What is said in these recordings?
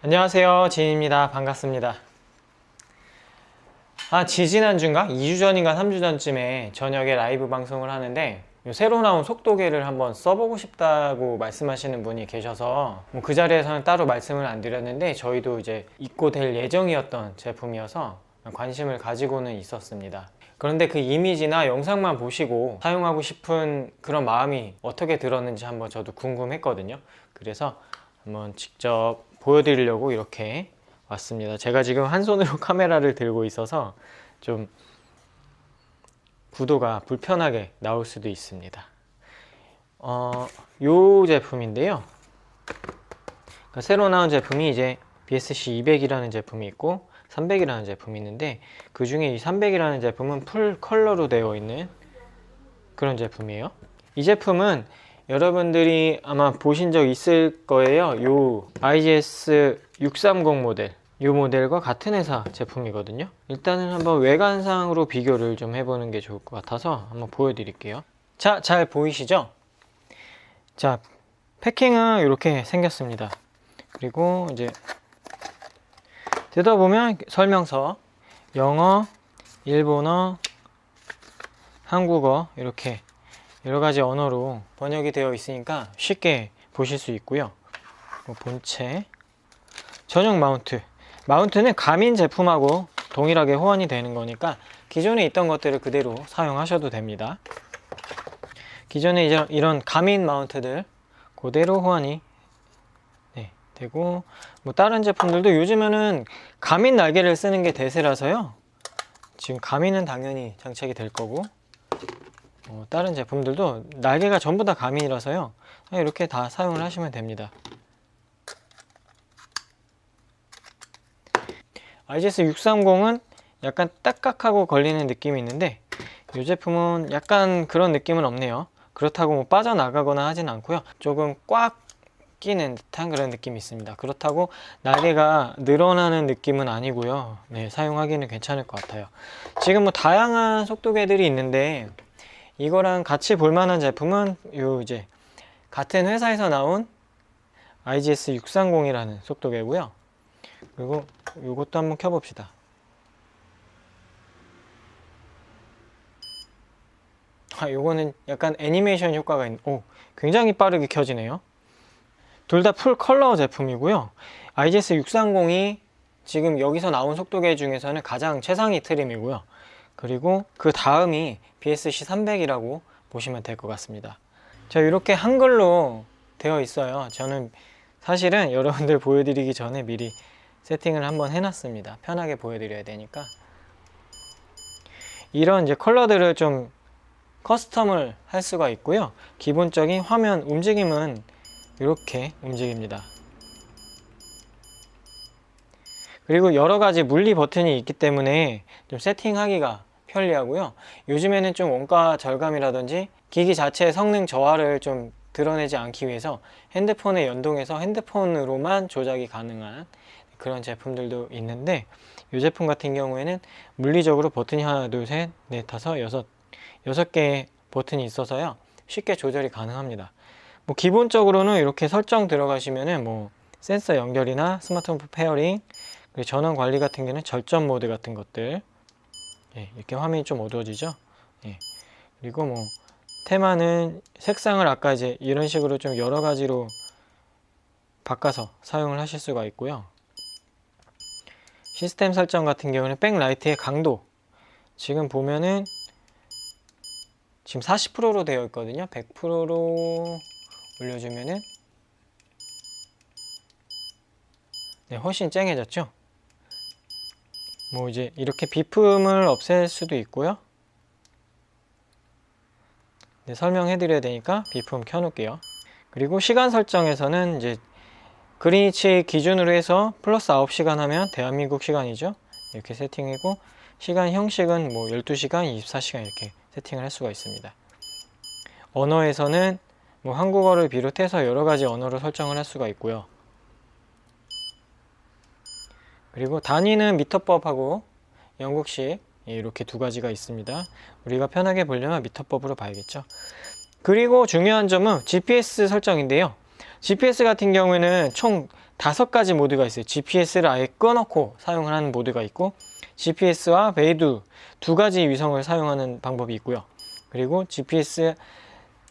안녕하세요, 진입니다. 반갑습니다. 지지난주인가? 2주 전인가 3주 전쯤에 저녁에 라이브 방송을 하는데 새로 나온 속도계를 한번 써보고 싶다고 말씀하시는 분이 계셔서 그 자리에서는 따로 말씀을 안 드렸는데 저희도 이제 입고될 예정이었던 제품이어서 관심을 가지고는 있었습니다. 그런데 그 이미지나 영상만 보시고 사용하고 싶은 그런 마음이 어떻게 들었는지 한번 저도 궁금했거든요. 그래서 한번 직접 보여드리려고 이렇게 왔습니다. 제가 지금 한 손으로 카메라를 들고 있어서 좀 구도가 불편하게 나올 수도 있습니다. 요 제품인데요. 그러니까 새로 나온 제품이 이제 BSC 200이라는 제품이 있고 300이라는 제품이 있는데 그 중에 이 300이라는 제품은 풀 컬러로 되어 있는 그런 제품이에요. 이 제품은 여러분들이 아마 보신 적 있을 거예요. 요 IGS 630 모델, 이 모델과 같은 회사 제품이거든요. 일단은 한번 외관상으로 비교를 좀 해보는 게 좋을 것 같아서 한번 보여드릴게요. 자, 잘 보이시죠? 자, 패킹은 이렇게 생겼습니다. 그리고 이제 뜯어보면 설명서, 영어, 일본어, 한국어 이렇게 여러가지 언어로 번역이 되어 있으니까 쉽게 보실 수 있고요. 본체, 전용 마운트는 가민 제품하고 동일하게 호환이 되는 거니까 기존에 있던 것들을 그대로 사용하셔도 됩니다. 기존에 이제 이런 가민 마운트들 그대로 호환이 되고, 다른 제품들도 요즘에는 가민 날개를 쓰는 게 대세라서요. 지금 가민은 당연히 장착이 될 거고, 다른 제품들도 날개가 전부 다 가민이라서요. 이렇게 다 사용을 하시면 됩니다. IGS 630은 약간 딱딱하고 걸리는 느낌이 있는데 이 제품은 약간 그런 느낌은 없네요. 그렇다고 빠져나가거나 하진 않고요. 조금 꽉 끼는 듯한 그런 느낌이 있습니다. 그렇다고 날개가 늘어나는 느낌은 아니고요. 사용하기는 괜찮을 것 같아요. 지금 다양한 속도계들이 있는데 이거랑 같이 볼만한 제품은 요 이제 같은 회사에서 나온 IGS 630이라는 속도계고요. 그리고 요것도 한번 켜봅시다. 요거는 약간 애니메이션 효과가 있는, 굉장히 빠르게 켜지네요. 둘 다 풀 컬러 제품이고요. IGS 630이 지금 여기서 나온 속도계 중에서는 가장 최상위 트림이고요. 그리고 그 다음이 BSC 300이라고 보시면 될 것 같습니다. 자, 이렇게 한글로 되어 있어요. 저는 사실은 여러분들 보여드리기 전에 미리 세팅을 한번 해놨습니다. 편하게 보여드려야 되니까. 이런 이제 컬러들을 좀 커스텀을 할 수가 있고요. 기본적인 화면 움직임은 이렇게 움직입니다. 그리고 여러 가지 물리 버튼이 있기 때문에 좀 세팅하기가 편리하고요. 요즘에는 좀 원가 절감이라든지 기기 자체의 성능 저하를 좀 드러내지 않기 위해서 핸드폰에 연동해서 핸드폰으로만 조작이 가능한 그런 제품들도 있는데 이 제품 같은 경우에는 물리적으로 버튼이 하나, 둘, 셋, 넷, 다섯, 여섯 개의 버튼이 있어서요. 쉽게 조절이 가능합니다. 기본적으로는 이렇게 설정 들어가시면은 센서 연결이나 스마트폰 페어링, 그리고 전원 관리 같은 경우는 절전 모드 같은 것들, 이렇게 화면이 좀 어두워지죠. 그리고 테마는 색상을 아까 이제 이런 식으로 좀 여러 가지로 바꿔서 사용을 하실 수가 있고요. 시스템 설정 같은 경우는 백라이트의 강도, 지금 보면은 지금 40%로 되어 있거든요. 100%로 올려주면은 훨씬 쨍해졌죠. 이제 이렇게 비품을 없앨 수도 있고요. 설명해 드려야 되니까 비품 켜놓을게요. 그리고 시간 설정에서는 이제 그린위치 기준으로 해서 플러스 9시간 하면 대한민국 시간이죠. 이렇게 세팅이고, 시간 형식은 12시간, 24시간 이렇게 세팅을 할 수가 있습니다. 언어에서는 한국어를 비롯해서 여러 가지 언어로 설정을 할 수가 있고요. 그리고 단위는 미터법하고 영국식 이렇게 두 가지가 있습니다. 우리가 편하게 보려면 미터법으로 봐야겠죠. 그리고 중요한 점은 GPS 설정인데요. GPS 같은 경우에는 총 5가지 모드가 있어요. GPS를 아예 꺼놓고 사용을 하는 모드가 있고, GPS와 베이두 2가지 위성을 사용하는 방법이 있고요. 그리고 GPS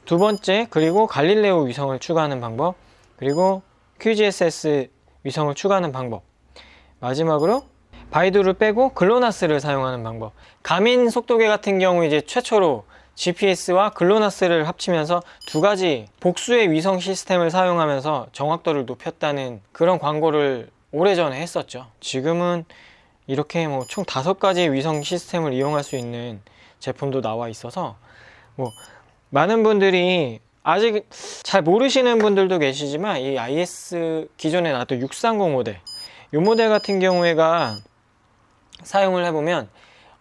두 번째, 그리고 갈릴레오 위성을 추가하는 방법, 그리고 QGSS 위성을 추가하는 방법, 마지막으로 바이두를 빼고 글로나스를 사용하는 방법. 가민 속도계 같은 경우 이제 최초로 GPS와 글로나스를 합치면서 2가지 복수의 위성 시스템을 사용하면서 정확도를 높였다는 그런 광고를 오래전에 했었죠. 지금은 이렇게 뭐 총 5가지 위성 시스템을 이용할 수 있는 제품도 나와 있어서 뭐 많은 분들이 아직 잘 모르시는 분들도 계시지만, 이 IS 기존에 나왔던 630 모델, 이 모델 같은 경우에가 사용을 해보면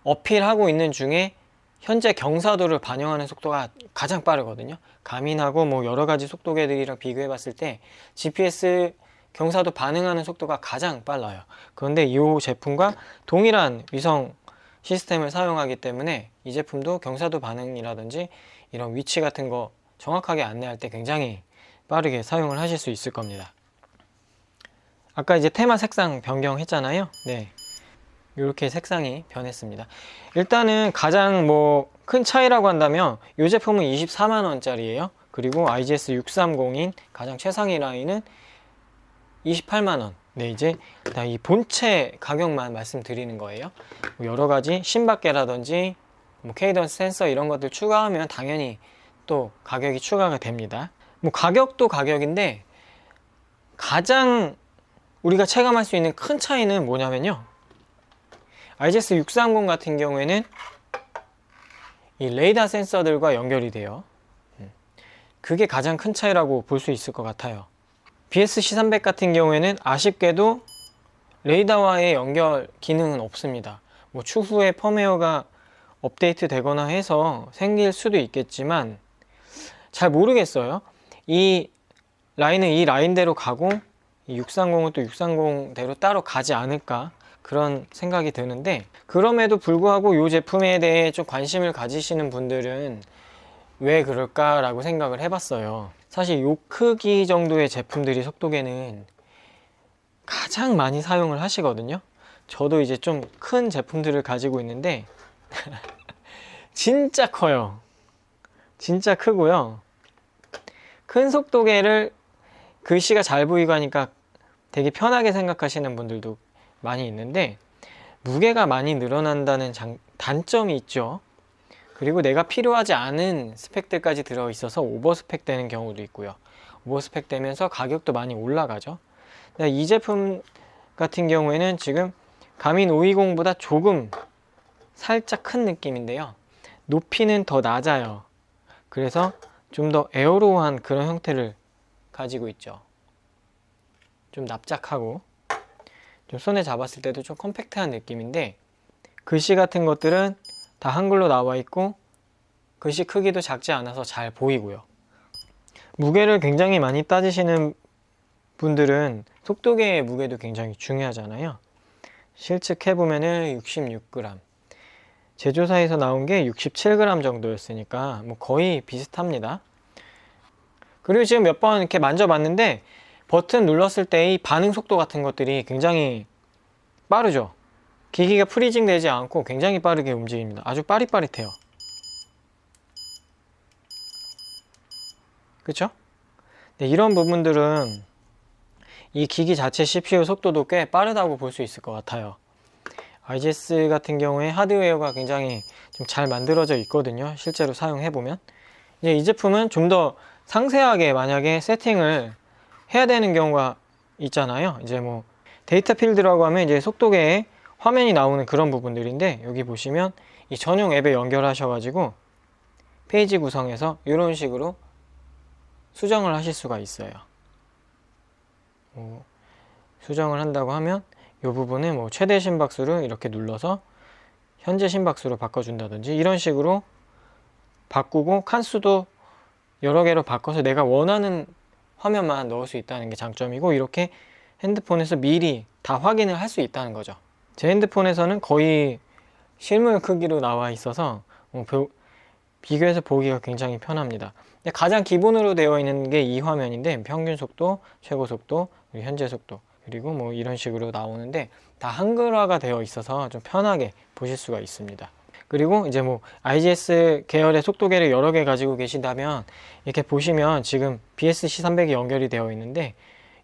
어필하고 있는 중에 현재 경사도를 반영하는 속도가 가장 빠르거든요. 가민하고 뭐 여러가지 속도계들이랑 비교해 봤을 때 GPS 경사도 반응하는 속도가 가장 빨라요. 그런데 이 제품과 동일한 위성 시스템을 사용하기 때문에 이 제품도 경사도 반응이라든지 이런 위치 같은 거 정확하게 안내할 때 굉장히 빠르게 사용을 하실 수 있을 겁니다. 아까 이제 테마 색상 변경했잖아요. 네, 이렇게 색상이 변했습니다. 일단은 가장 뭐 큰 차이라고 한다면 이 제품은 24만원짜리예요. 그리고 IGS 630인 가장 최상위 라인은 28만원. 네, 이제 이 본체 가격만 말씀드리는 거예요. 뭐 여러가지 심박계라든지 뭐 케이던스 센서 이런 것들 추가하면 당연히 또 가격이 추가가 됩니다. 뭐 가격도 가격인데 가장 우리가 체감할 수 있는 큰 차이는 뭐냐면요, IGS 630 같은 경우에는 이 레이더 센서들과 연결이 돼요. 그게 가장 큰 차이라고 볼 수 있을 것 같아요. BSC300 같은 경우에는 아쉽게도 레이더와의 연결 기능은 없습니다. 뭐 추후에 펌웨어가 업데이트 되거나 해서 생길 수도 있겠지만 잘 모르겠어요. 이 라인은 이 라인대로 가고 이 630은 또 630대로 따로 가지 않을까, 그런 생각이 드는데, 그럼에도 불구하고 이 제품에 대해 좀 관심을 가지시는 분들은 왜 그럴까라고 생각을 해봤어요. 사실 이 크기 정도의 제품들이 속도계는 가장 많이 사용을 하시거든요. 저도 이제 좀 큰 제품들을 가지고 있는데 진짜 커요. 진짜 크고요. 큰 속도계를 글씨가 잘 보이고 하니까 되게 편하게 생각하시는 분들도 많이 있는데, 무게가 많이 늘어난다는 단점이 있죠. 그리고 내가 필요하지 않은 스펙들까지 들어있어서 오버스펙 되는 경우도 있고요. 오버스펙 되면서 가격도 많이 올라가죠. 이 제품 같은 경우에는 지금 가민 520보다 조금 살짝 큰 느낌인데요, 높이는 더 낮아요. 그래서 좀 더 에어로한 그런 형태를 가지고 있죠. 좀 납작하고 좀 손에 잡았을 때도 좀 컴팩트한 느낌인데, 글씨 같은 것들은 다 한글로 나와 있고 글씨 크기도 작지 않아서 잘 보이고요. 무게를 굉장히 많이 따지시는 분들은 속도계의 무게도 굉장히 중요하잖아요. 실측해보면은 66g, 제조사에서 나온 게 67g 정도였으니까 뭐 거의 비슷합니다. 그리고 지금 몇 번 이렇게 만져봤는데 버튼 눌렀을 때의 반응 속도 같은 것들이 굉장히 빠르죠. 기기가 프리징 되지 않고 굉장히 빠르게 움직입니다. 아주 빠릿빠릿해요. 그쵸? 네, 이런 부분들은 이 기기 자체 CPU 속도도 꽤 빠르다고 볼 수 있을 것 같아요. IGS 같은 경우에 하드웨어가 굉장히 좀 잘 만들어져 있거든요. 실제로 사용해보면. 이제 이 제품은 좀 더 상세하게 만약에 세팅을 해야 되는 경우가 있잖아요. 이제 뭐 데이터 필드라고 하면 이제 속도계에 화면이 나오는 그런 부분들인데, 여기 보시면 이 전용 앱에 연결하셔가지고 페이지 구성해서 이런 식으로 수정을 하실 수가 있어요. 수정을 한다고 하면 이 부분에 뭐 최대 심박수를 이렇게 눌러서 현재 심박수로 바꿔준다든지 이런 식으로 바꾸고, 칸수도 여러 개로 바꿔서 내가 원하는 화면만 넣을 수 있다는 게 장점이고, 이렇게 핸드폰에서 미리 다 확인을 할 수 있다는 거죠. 제 핸드폰에서는 거의 실물 크기로 나와 있어서 비교해서 보기가 굉장히 편합니다. 근데 가장 기본으로 되어 있는 게 이 화면인데 평균 속도, 최고 속도, 그리고 현재 속도, 그리고 뭐 이런 식으로 나오는데 다 한글화가 되어 있어서 좀 편하게 보실 수가 있습니다. 그리고 이제 뭐 IGS 계열의 속도계를 여러 개 가지고 계신다면 이렇게 보시면 지금 BSC300이 연결이 되어 있는데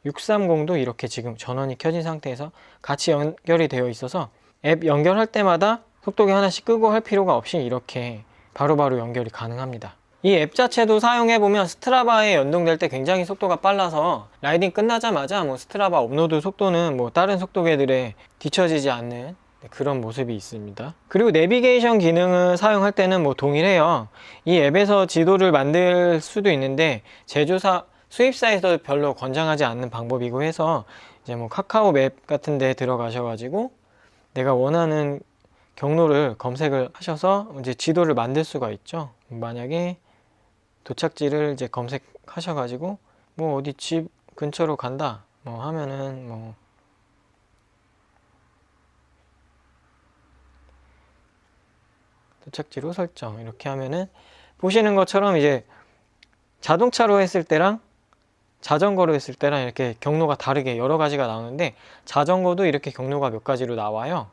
630도 이렇게 지금 전원이 켜진 상태에서 같이 연결이 되어 있어서 앱 연결할 때마다 속도계 하나씩 끄고 할 필요가 없이 이렇게 바로바로 연결이 가능합니다. 이 앱 자체도 사용해보면 스트라바에 연동될 때 굉장히 속도가 빨라서 라이딩 끝나자마자 뭐 스트라바 업로드 속도는 뭐 다른 속도계들에 뒤처지지 않는 그런 모습이 있습니다. 그리고 내비게이션 기능을 사용할 때는 뭐 동일해요. 이 앱에서 지도를 만들 수도 있는데 제조사, 수입사에서 별로 권장하지 않는 방법이고 해서 이제 뭐 카카오 맵 같은 데 들어가셔가지고 내가 원하는 경로를 검색을 하셔서 이제 지도를 만들 수가 있죠. 만약에 도착지를 이제 검색하셔가지고 뭐 어디 집 근처로 간다 뭐 하면은 뭐 도착지로 설정 이렇게 하면은 보시는 것처럼 이제 자동차로 했을 때랑 자전거로 했을 때랑 이렇게 경로가 다르게 여러 가지가 나오는데 자전거도 이렇게 경로가 몇 가지로 나와요.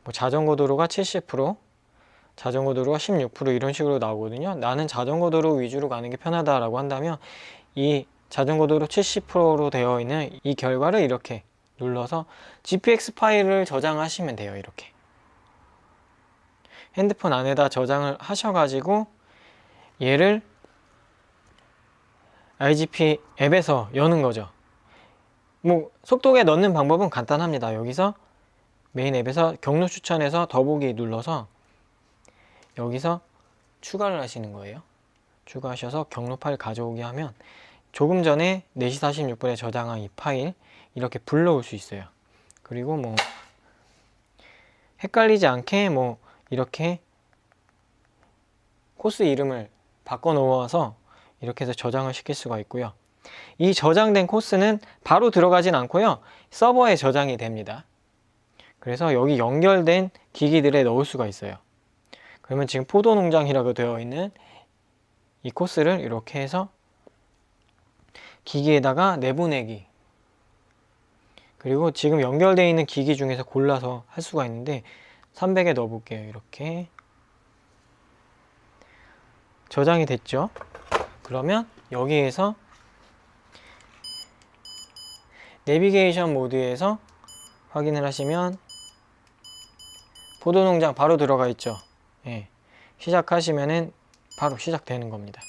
뭐 자전거 도로가 70%, 자전거 도로가 16% 이런 식으로 나오거든요. 나는 자전거 도로 위주로 가는 게 편하다라고 한다면 이 자전거 도로 70%로 되어 있는 이 결과를 이렇게 눌러서 GPX 파일을 저장하시면 돼요. 이렇게 핸드폰 안에다 저장을 하셔가지고 얘를 IGP 앱에서 여는 거죠. 뭐 속도계 넣는 방법은 간단합니다. 여기서 메인 앱에서 경로 추천해서 더보기 눌러서 여기서 추가를 하시는 거예요. 추가하셔서 경로 파일 가져오게 하면 조금 전에 4시 46분에 저장한 이 파일 이렇게 불러올 수 있어요. 그리고 뭐 헷갈리지 않게 뭐 이렇게 코스 이름을 바꿔 놓아서 이렇게 해서 저장을 시킬 수가 있고요. 이 저장된 코스는 바로 들어가진 않고요. 서버에 저장이 됩니다. 그래서 여기 연결된 기기들에 넣을 수가 있어요. 그러면 지금 포도농장이라고 되어 있는 이 코스를 이렇게 해서 기기에다가 내보내기, 그리고 지금 연결되어 있는 기기 중에서 골라서 할 수가 있는데 300에 넣어 볼게요. 이렇게 저장이 됐죠. 그러면 여기에서 내비게이션 모드에서 확인을 하시면 포도농장 바로 들어가 있죠. 예. 시작하시면은 바로 시작되는 겁니다.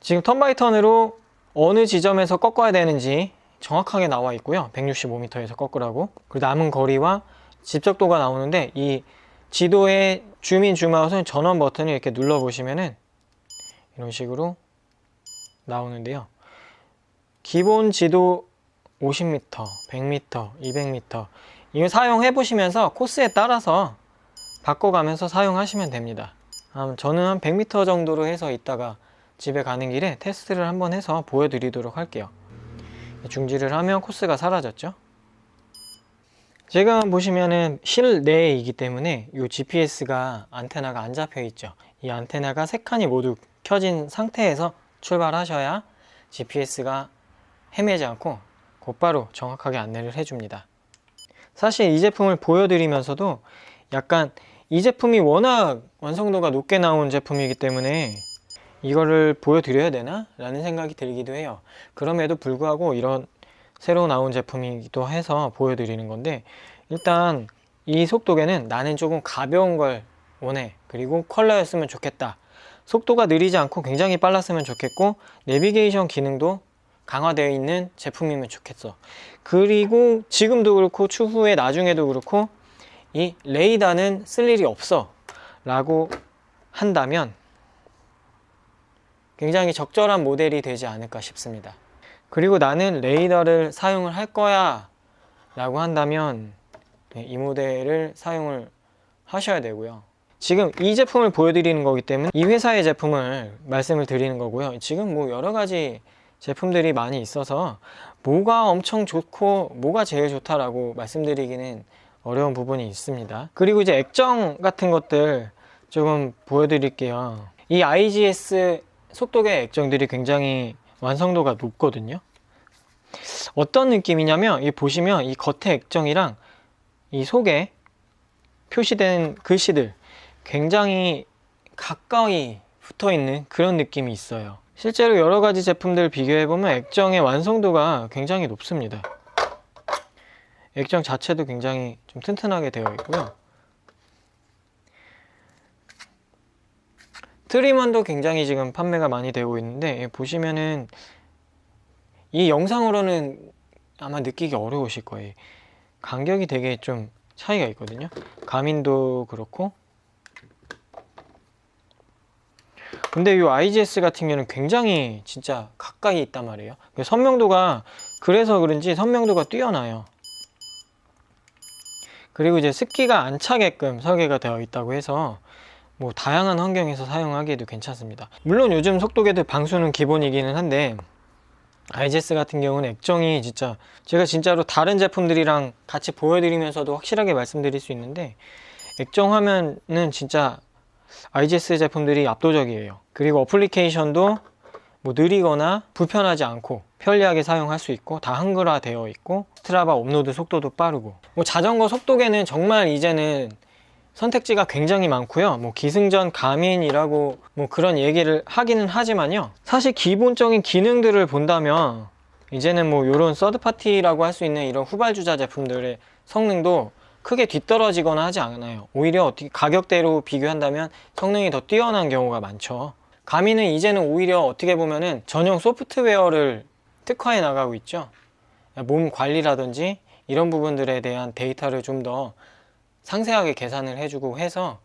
지금 턴 바이 턴으로 어느 지점에서 꺾어야 되는지 정확하게 나와 있고요. 165m에서 꺾으라고. 그리고 남은 거리와 집적도가 나오는데 이 지도의 줌인 줌아웃은 전원 버튼을 이렇게 눌러 보시면은 이런 식으로 나오는데요. 기본 지도 50m, 100m, 200m 이거 사용해 보시면서 코스에 따라서 바꿔가면서 사용하시면 됩니다. 저는 한 100m 정도로 해서 이따가 집에 가는 길에 테스트를 한번 해서 보여드리도록 할게요. 중지를 하면 코스가 사라졌죠. 지금 보시면은 실내이기 때문에 이 GPS가 안테나가 안 잡혀 있죠. 이 안테나가 3칸이 모두 켜진 상태에서 출발하셔야 GPS가 헤매지 않고 곧바로 정확하게 안내를 해줍니다. 사실 이 제품을 보여드리면서도 약간 이 제품이 워낙 완성도가 높게 나온 제품이기 때문에 이거를 보여드려야 되나? 라는 생각이 들기도 해요. 그럼에도 불구하고 이런 새로 나온 제품이기도 해서 보여드리는 건데, 일단 이 속도계는 나는 조금 가벼운 걸 원해, 그리고 컬러였으면 좋겠다, 속도가 느리지 않고 굉장히 빨랐으면 좋겠고 내비게이션 기능도 강화되어 있는 제품이면 좋겠어, 그리고 지금도 그렇고 추후에 나중에도 그렇고 이 레이더는 쓸 일이 없어 라고 한다면 굉장히 적절한 모델이 되지 않을까 싶습니다. 그리고 나는 레이더를 사용을 할 거야 라고 한다면 이 모델을 사용을 하셔야 되고요. 지금 이 제품을 보여드리는 거기 때문에 이 회사의 제품을 말씀을 드리는 거고요. 지금 뭐 여러 가지 제품들이 많이 있어서 뭐가 엄청 좋고 뭐가 제일 좋다라고 말씀드리기는 어려운 부분이 있습니다. 그리고 이제 액정 같은 것들 조금 보여드릴게요. 이 IGS 속도계 액정들이 굉장히 완성도가 높거든요. 어떤 느낌이냐면, 이 보시면 이 겉에 액정이랑 이 속에 표시된 글씨들 굉장히 가까이 붙어 있는 그런 느낌이 있어요. 실제로 여러 가지 제품들 비교해 보면 액정의 완성도가 굉장히 높습니다. 액정 자체도 굉장히 좀 튼튼하게 되어 있고요. 트리먼도 굉장히 지금 판매가 많이 되고 있는데, 보시면은 이 영상으로는 아마 느끼기 어려우실 거예요. 간격이 되게 좀 차이가 있거든요. 가민도 그렇고. 근데 이 IGS 같은 경우는 굉장히 진짜 가까이 있단 말이에요. 선명도가, 그래서 그런지 선명도가 뛰어나요. 그리고 이제 습기가 안 차게끔 설계가 되어 있다고 해서 뭐 다양한 환경에서 사용하기에도 괜찮습니다. 물론 요즘 속도계들 방수는 기본이기는 한데, IGS 같은 경우는 액정이 진짜, 제가 진짜로 다른 제품들이랑 같이 보여드리면서도 확실하게 말씀드릴 수 있는데, 액정 화면은 진짜 IGS 제품들이 압도적이에요. 그리고 어플리케이션도 뭐 느리거나 불편하지 않고 편리하게 사용할 수 있고, 다 한글화 되어 있고, 스트라바 업로드 속도도 빠르고, 뭐 자전거 속도계는 정말 이제는 선택지가 굉장히 많고요. 뭐 기승전 가민이라고 뭐 그런 얘기를 하기는 하지만요, 사실 기본적인 기능들을 본다면 이제는 뭐 이런 서드파티라고 할 수 있는 이런 후발주자 제품들의 성능도 크게 뒤떨어지거나 하지 않아요. 오히려 어떻게 가격대로 비교한다면 성능이 더 뛰어난 경우가 많죠. 가민은 이제는 오히려 어떻게 보면은 전용 소프트웨어를 특화해 나가고 있죠. 몸 관리라든지 이런 부분들에 대한 데이터를 좀 더 상세하게 계산을 해주고 해서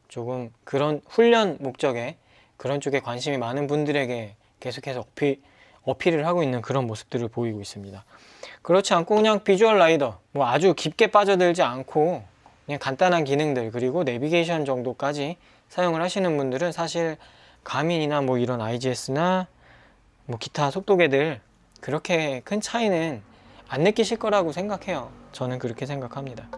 조금 그런 훈련 목적에 그런 쪽에 관심이 많은 분들에게 계속해서 어필을 하고 있는 그런 모습들을 보이고 있습니다. 그렇지 않고 그냥 비주얼 라이더, 뭐 아주 깊게 빠져들지 않고 그냥 간단한 기능들, 그리고 내비게이션 정도까지 사용을 하시는 분들은 사실 가민이나 뭐 이런 IGS나 뭐 기타 속도계들 그렇게 큰 차이는 안 느끼실 거라고 생각해요. 저는 그렇게 생각합니다.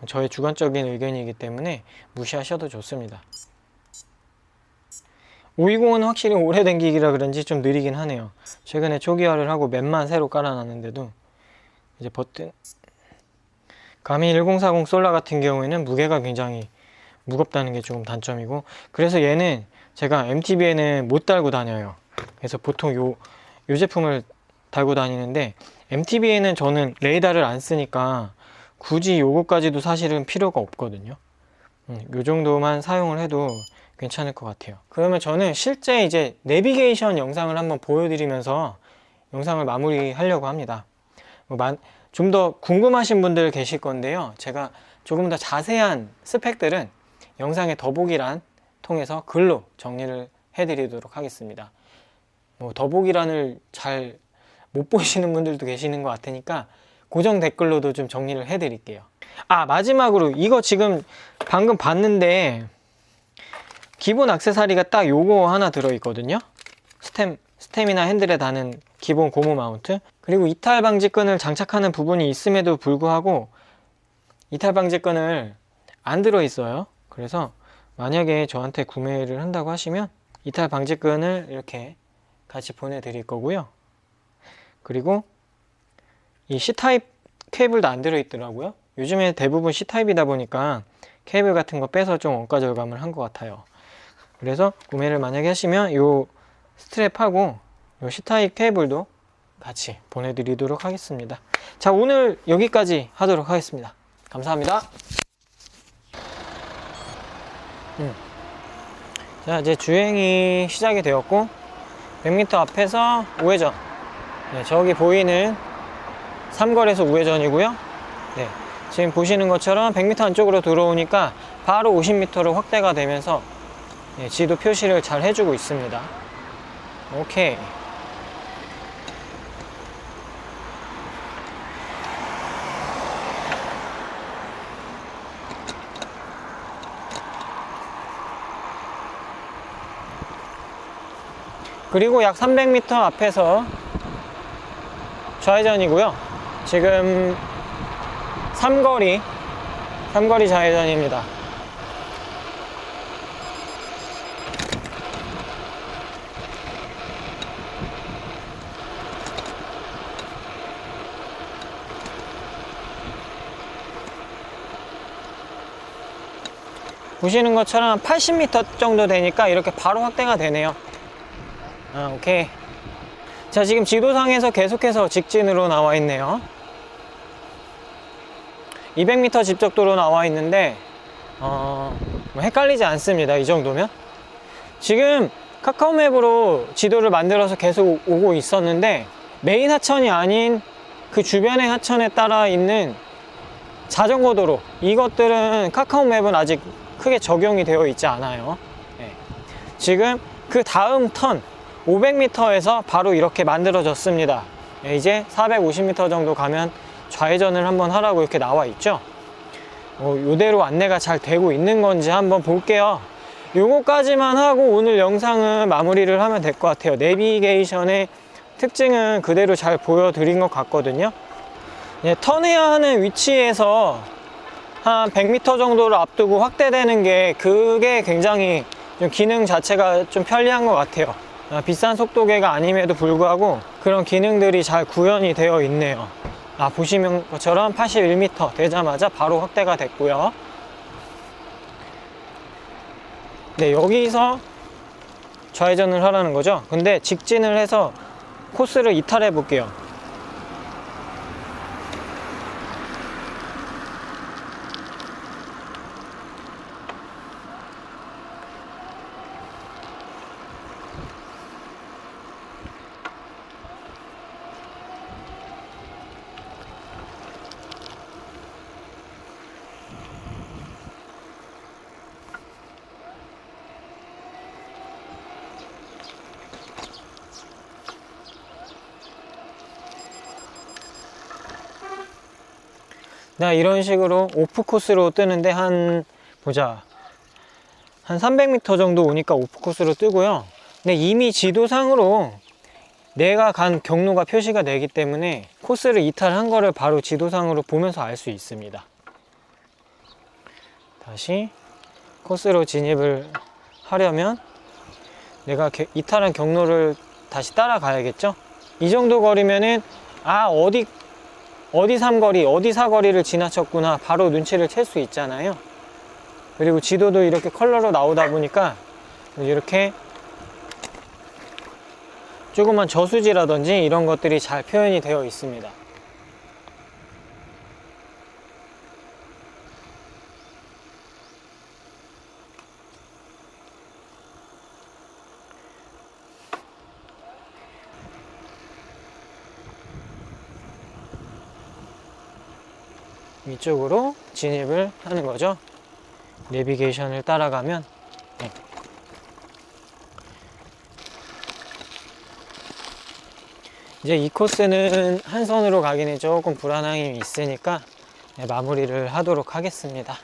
저의 주관적인 의견이기 때문에 무시하셔도 좋습니다. 520은 확실히 오래된 기기라 그런지 좀 느리긴 하네요. 최근에 초기화를 하고 맵만 새로 깔아놨는데도 이제 버튼, 가민 1040 솔라 같은 경우에는 무게가 굉장히 무겁다는 게 조금 단점이고, 그래서 얘는 제가 MTB에는 못 달고 다녀요. 그래서 보통 요 제품을 달고 다니는데, MTB에는 저는 레이더를 안 쓰니까 굳이 요거까지도 사실은 필요가 없거든요. 요 정도만 사용을 해도 괜찮을 것 같아요. 그러면 저는 실제 이제 내비게이션 영상을 한번 보여드리면서 영상을 마무리하려고 합니다. 좀 더 궁금하신 분들 계실 건데요, 제가 조금 더 자세한 스펙들은 영상의 더보기란 통해서 글로 정리를 해드리도록 하겠습니다. 뭐 더보기란을 잘 못 보시는 분들도 계시는 것 같으니까 고정 댓글로도 좀 정리를 해 드릴게요. 아, 마지막으로 이거 지금 방금 봤는데 기본 액세서리가 딱 요거 하나 들어있거든요. 스템이나 핸들에 다는 기본 고무 마운트, 그리고 이탈 방지끈을 장착하는 부분이 있음에도 불구하고 이탈 방지끈을 안 들어있어요. 그래서 만약에 저한테 구매를 한다고 하시면 이탈 방지끈을 이렇게 같이 보내드릴 거고요. 그리고 이 C타입 케이블도 안 들어있더라고요. 요즘에 대부분 C타입이다 보니까 케이블 같은 거 빼서 좀 원가 절감을 한 것 같아요. 그래서 구매를 만약에 하시면 요 스트랩하고 요 C타입 케이블도 같이 보내드리도록 하겠습니다. 자, 오늘 여기까지 하도록 하겠습니다. 감사합니다. 자, 이제 주행이 시작이 되었고 100m 앞에서 우회전, 네, 저기 보이는 삼거리에서 우회전이고요. 네, 지금 보시는 것처럼 100m 안쪽으로 들어오니까 바로 50m로 확대가 되면서 네, 지도 표시를 잘 해주고 있습니다. 오케이. 그리고 약 300m 앞에서 좌회전이고요. 지금 삼거리 삼거리 좌회전입니다. 보시는 것처럼 80m 정도 되니까 이렇게 바로 확대가 되네요. 오케이. 자, 지금 지도상에서 계속해서 직진으로 나와 있네요. 200m 직접도로 나와 있는데 뭐 헷갈리지 않습니다. 이 정도면. 지금 카카오맵으로 지도를 만들어서 계속 오고 있었는데 메인 하천이 아닌 그 주변의 하천에 따라 있는 자전거 도로, 이것들은 카카오맵은 아직 크게 적용이 되어 있지 않아요. 네. 지금 그 다음 턴 500m에서 바로 이렇게 만들어졌습니다. 네, 이제 450m 정도 가면 좌회전을 한번 하라고 이렇게 나와 있죠. 이대로 안내가 잘 되고 있는 건지 한번 볼게요. 요거까지만 하고 오늘 영상은 마무리를 하면 될 것 같아요. 내비게이션의 특징은 그대로 잘 보여드린 것 같거든요. 네, 턴해야 하는 위치에서 한 100m 정도를 앞두고 확대되는 게, 그게 굉장히 좀 기능 자체가 좀 편리한 것 같아요. 비싼 속도계가 아님에도 불구하고 그런 기능들이 잘 구현이 되어 있네요. 보시는 것처럼 81m 되자마자 바로 확대가 됐고요. 네, 여기서 좌회전을 하라는 거죠. 근데 직진을 해서 코스를 이탈해 볼게요. 네, 이런 식으로 오프 코스로 뜨는데 한 300m 정도 오니까 오프 코스로 뜨고요. 근데 이미 지도상으로 내가 간 경로가 표시가 되기 때문에 코스를 이탈한 거를 바로 지도상으로 보면서 알 수 있습니다. 다시 코스로 진입을 하려면 내가 이탈한 경로를 다시 따라가야겠죠. 이 정도 거리면은 어디 삼거리, 어디 사거리를 지나쳤구나 바로 눈치를 챌 수 있잖아요. 그리고 지도도 이렇게 컬러로 나오다 보니까 이렇게 조그만 저수지라든지 이런 것들이 잘 표현이 되어 있습니다. 이쪽으로 진입을 하는 거죠. 내비게이션을 따라가면 이제 이 코스는 한 손으로 가기는 조금 불안함이 있으니까 마무리를 하도록 하겠습니다.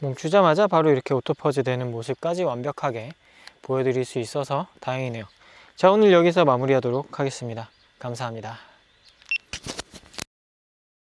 멈추자마자 바로 이렇게 오토퍼즈 되는 모습까지 완벽하게 보여드릴 수 있어서 다행이네요. 자, 오늘 여기서 마무리하도록 하겠습니다. 감사합니다.